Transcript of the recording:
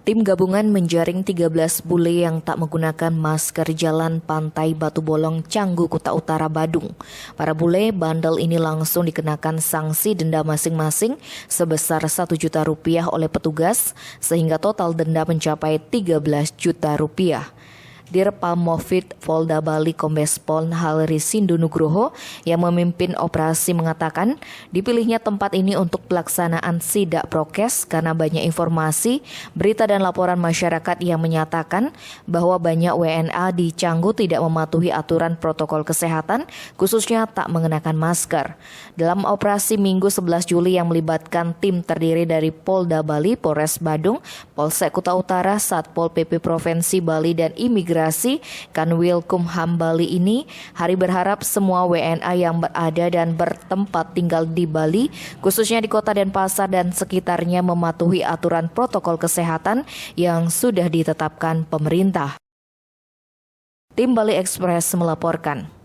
Tim gabungan menjaring 13 bule yang tak menggunakan masker jalan Pantai Batu Bolong, Canggu, Kuta Utara, Badung. Para bule bandel ini langsung dikenakan sanksi denda masing-masing sebesar Rp1 juta oleh petugas, sehingga total denda mencapai Rp13 juta. Dirpamovit Polda Bali Kombes Pol Halri Sindu Nugroho yang memimpin operasi mengatakan dipilihnya tempat ini untuk pelaksanaan sidak prokes karena banyak informasi, berita dan laporan masyarakat yang menyatakan bahwa banyak WNA di Canggu tidak mematuhi aturan protokol kesehatan, khususnya tak mengenakan masker. Dalam operasi Minggu 11 Juli yang melibatkan tim terdiri dari Polda Bali, Polres Badung, Polsek Kuta Utara, Satpol PP Provinsi Bali dan Imigrasi Kanwil Kumham Bali ini, Hari berharap semua WNA yang berada dan bertempat tinggal di Bali, khususnya di Kota Denpasar dan sekitarnya, mematuhi aturan protokol kesehatan yang sudah ditetapkan pemerintah. Tim Bali Express melaporkan.